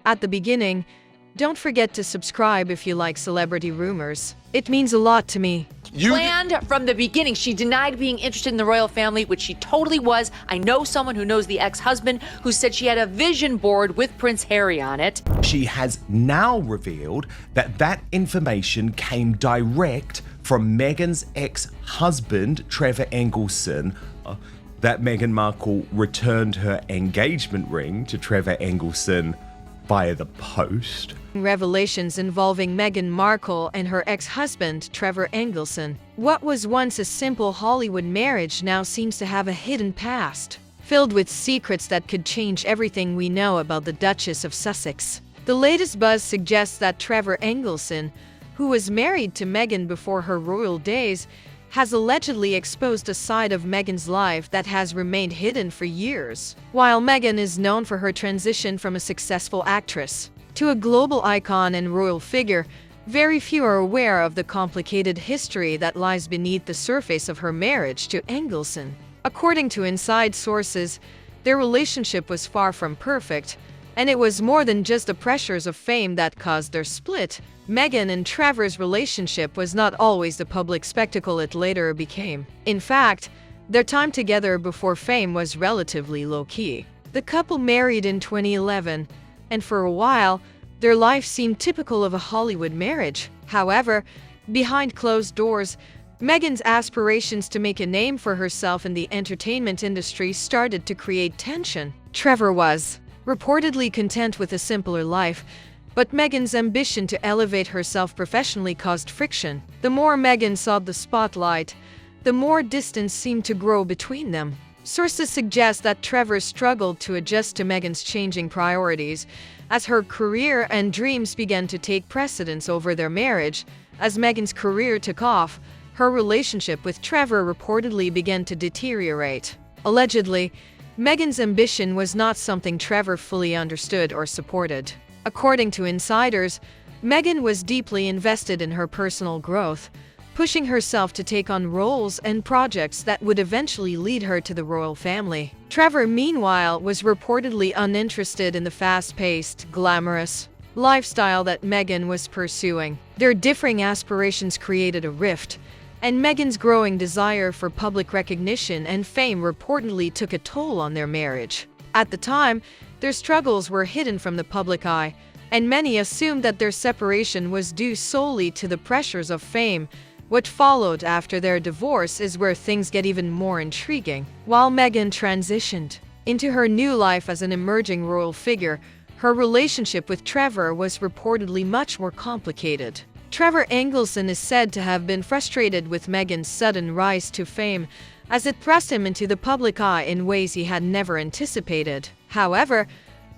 At the beginning, don't forget to subscribe if you like celebrity rumors. It means a lot to me. Planned from the beginning. She denied being interested in the royal family, which she totally was. I know someone who knows the ex-husband who said she had a vision board with Prince Harry on it. She has now revealed that that information came direct from Meghan's ex-husband, Trevor Engelson, that Meghan Markle returned her engagement ring to Trevor Engelson via the post. Revelations involving Meghan Markle and her ex-husband, Trevor Engelson. What was once a simple Hollywood marriage now seems to have a hidden past, filled with secrets that could change everything we know about the Duchess of Sussex. The latest buzz suggests that Trevor Engelson, who was married to Meghan before her royal days, has allegedly exposed a side of Meghan's life that has remained hidden for years. While Meghan is known for her transition from a successful actress to a global icon and royal figure, very few are aware of the complicated history that lies beneath the surface of her marriage to Engelson. According to inside sources, their relationship was far from perfect, and it was more than just the pressures of fame that caused their split. Meghan and Trevor's relationship was not always the public spectacle it later became. In fact, their time together before fame was relatively low-key. The couple married in 2011, and for a while, their life seemed typical of a Hollywood marriage. However, behind closed doors, Meghan's aspirations to make a name for herself in the entertainment industry started to create tension. Trevor was reportedly content with a simpler life, but Meghan's ambition to elevate herself professionally caused friction. The more Meghan sought the spotlight, the more distance seemed to grow between them. Sources suggest that Trevor struggled to adjust to Meghan's changing priorities as her career and dreams began to take precedence over their marriage. As Meghan's career took off, her relationship with Trevor reportedly began to deteriorate. Allegedly, Meghan's ambition was not something Trevor fully understood or supported. According to insiders, Meghan was deeply invested in her personal growth, pushing herself to take on roles and projects that would eventually lead her to the royal family. Trevor, meanwhile, was reportedly uninterested in the fast-paced, glamorous lifestyle that Meghan was pursuing. Their differing aspirations created a rift, and Meghan's growing desire for public recognition and fame reportedly took a toll on their marriage. At the time, their struggles were hidden from the public eye, and many assumed that their separation was due solely to the pressures of fame. What followed after their divorce is where things get even more intriguing. While Meghan transitioned into her new life as an emerging royal figure, her relationship with Trevor was reportedly much more complicated. Trevor Engelson is said to have been frustrated with Meghan's sudden rise to fame, as it thrust him into the public eye in ways he had never anticipated. However,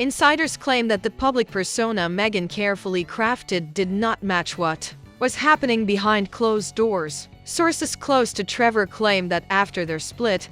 insiders claim that the public persona Meghan carefully crafted did not match what was happening behind closed doors. Sources close to Trevor claim that after their split,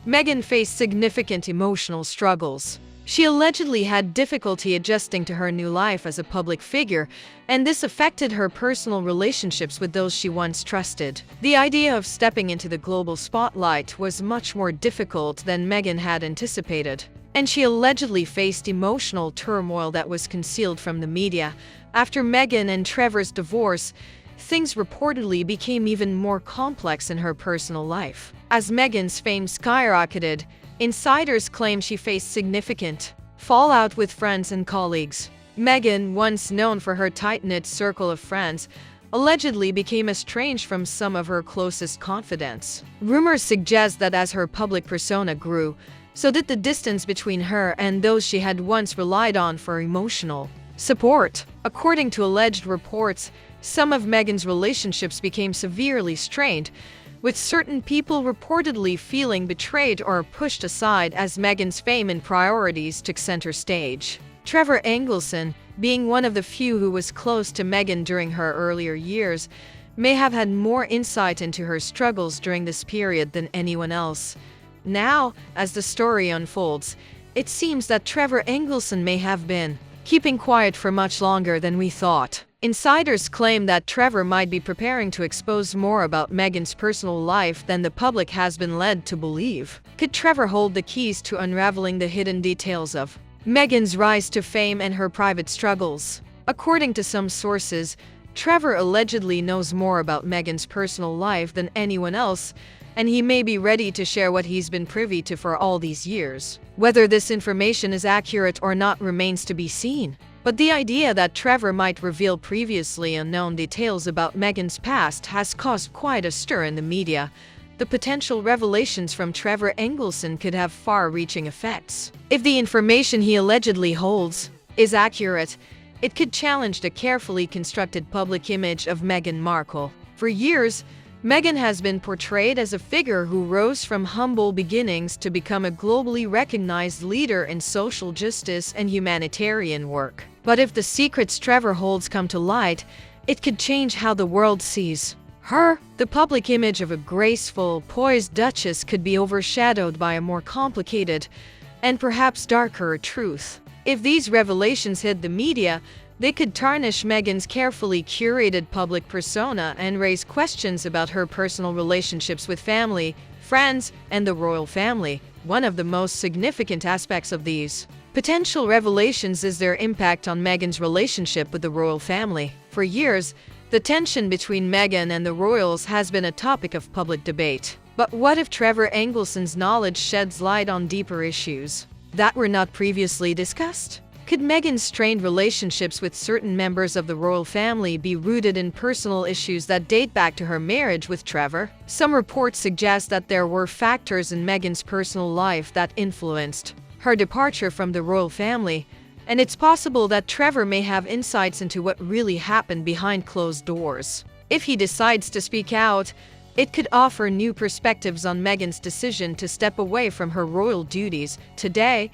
Meghan faced significant emotional struggles. She allegedly had difficulty adjusting to her new life as a public figure, and this affected her personal relationships with those she once trusted. The idea of stepping into the global spotlight was much more difficult than Meghan had anticipated, and she allegedly faced emotional turmoil that was concealed from the media. After Meghan and Trevor's divorce, things reportedly became even more complex in her personal life. As Meghan's fame skyrocketed, insiders claim she faced significant fallout with friends and colleagues. Meghan, once known for her tight-knit circle of friends, allegedly became estranged from some of her closest confidants. Rumors suggest that as her public persona grew, so did the distance between her and those she had once relied on for emotional support. According to alleged reports, some of Meghan's relationships became severely strained, with certain people reportedly feeling betrayed or pushed aside as Meghan's fame and priorities took center stage. Trevor Engelson, being one of the few who was close to Meghan during her earlier years, may have had more insight into her struggles during this period than anyone else. Now, as the story unfolds, it seems that Trevor Engelson may have been keeping quiet for much longer than we thought. Insiders claim that Trevor might be preparing to expose more about Meghan's personal life than the public has been led to believe. Could Trevor hold the keys to unraveling the hidden details of Meghan's rise to fame and her private struggles. According to some sources, Trevor allegedly knows more about Meghan's personal life than anyone else, and he may be ready to share what he's been privy to for all these years. Whether this information is accurate or not remains to be seen. But the idea that Trevor might reveal previously unknown details about Meghan's past has caused quite a stir in the media. The potential revelations from Trevor Engelson could have far-reaching effects. If the information he allegedly holds is accurate, it could challenge the carefully constructed public image of Meghan Markle. For years, Meghan has been portrayed as a figure who rose from humble beginnings to become a globally recognized leader in social justice and humanitarian work. But if the secrets Trevor holds come to light, it could change how the world sees her. The public image of a graceful, poised duchess could be overshadowed by a more complicated and perhaps darker truth. If these revelations hit the media, they could tarnish Meghan's carefully curated public persona and raise questions about her personal relationships with family, friends, and the royal family. One of the most significant aspects of these potential revelations is their impact on Meghan's relationship with the royal family. For years, the tension between Meghan and the royals has been a topic of public debate. But what if Trevor Engelson's knowledge sheds light on deeper issues that were not previously discussed? Could Meghan's strained relationships with certain members of the royal family be rooted in personal issues that date back to her marriage with Trevor? Some reports suggest that there were factors in Meghan's personal life that influenced her departure from the royal family, and it's possible that Trevor may have insights into what really happened behind closed doors. If he decides to speak out, it could offer new perspectives on Meghan's decision to step away from her royal duties. Today,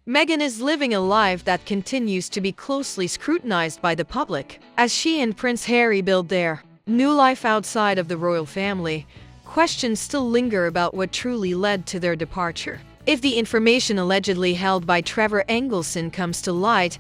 Meghan is living a life that continues to be closely scrutinized by the public. As she and Prince Harry build their new life outside of the royal family, questions still linger about what truly led to their departure. If the information allegedly held by Trevor Engelson comes to light,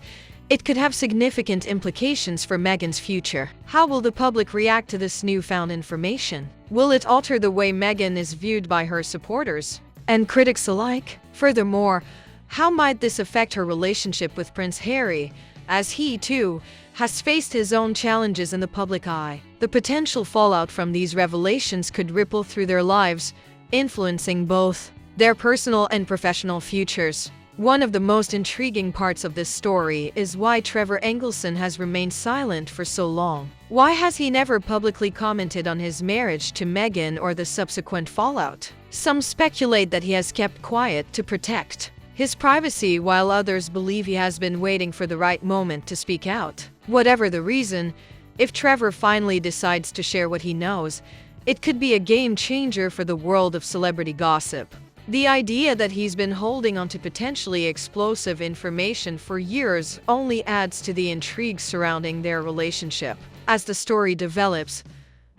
it could have significant implications for Meghan's future. How will the public react to this newfound information? Will it alter the way Meghan is viewed by her supporters and critics alike? Furthermore, how might this affect her relationship with Prince Harry, as he, too, has faced his own challenges in the public eye? The potential fallout from these revelations could ripple through their lives, influencing both their personal and professional futures. One of the most intriguing parts of this story is why Trevor Engelson has remained silent for so long. Why has he never publicly commented on his marriage to Meghan or the subsequent fallout? Some speculate that he has kept quiet to protect his privacy, while others believe he has been waiting for the right moment to speak out. Whatever the reason, if Trevor finally decides to share what he knows, it could be a game changer for the world of celebrity gossip. The idea that he's been holding onto potentially explosive information for years only adds to the intrigue surrounding their relationship. As the story develops,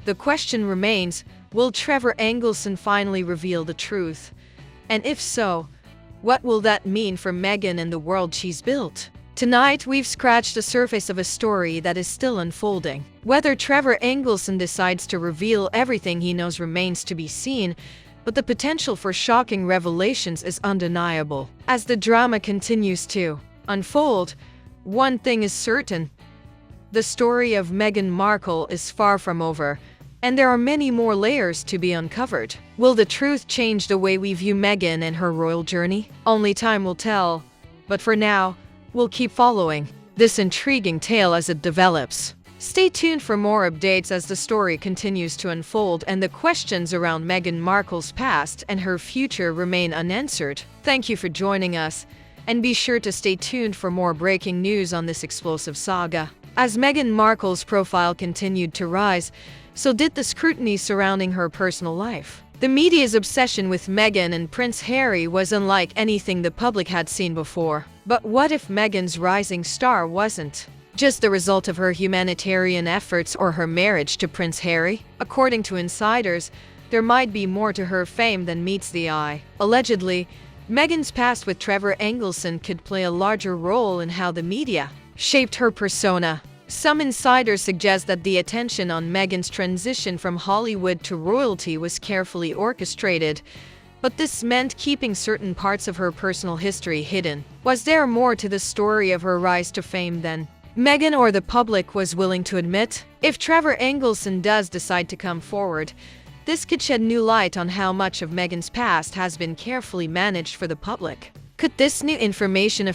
the question remains, will Trevor Engelson finally reveal the truth? And if so, what will that mean for Meghan and the world she's built? Tonight, we've scratched the surface of a story that is still unfolding. Whether Trevor Engelson decides to reveal everything he knows remains to be seen, but the potential for shocking revelations is undeniable. As the drama continues to unfold, one thing is certain: the story of Meghan Markle is far from over, and there are many more layers to be uncovered. Will the truth change the way we view Meghan and her royal journey? Only time will tell, but for now, we'll keep following this intriguing tale as it develops. Stay tuned for more updates as the story continues to unfold and the questions around Meghan Markle's past and her future remain unanswered. Thank you for joining us, and be sure to stay tuned for more breaking news on this explosive saga. As Meghan Markle's profile continued to rise, so did the scrutiny surrounding her personal life. The media's obsession with Meghan and Prince Harry was unlike anything the public had seen before. But what if Meghan's rising star wasn't just the result of her humanitarian efforts or her marriage to Prince Harry? According to insiders, there might be more to her fame than meets the eye. Allegedly, Meghan's past with Trevor Engelson could play a larger role in how the media shaped her persona. Some insiders suggest that the attention on Meghan's transition from Hollywood to royalty was carefully orchestrated, But this meant keeping certain parts of her personal history hidden. Was there more to the story of her rise to fame than Meghan or the public was willing to admit? If Trevor Engelson does decide to come forward, this could shed new light on how much of Meghan's past has been carefully managed for the public. Could this new information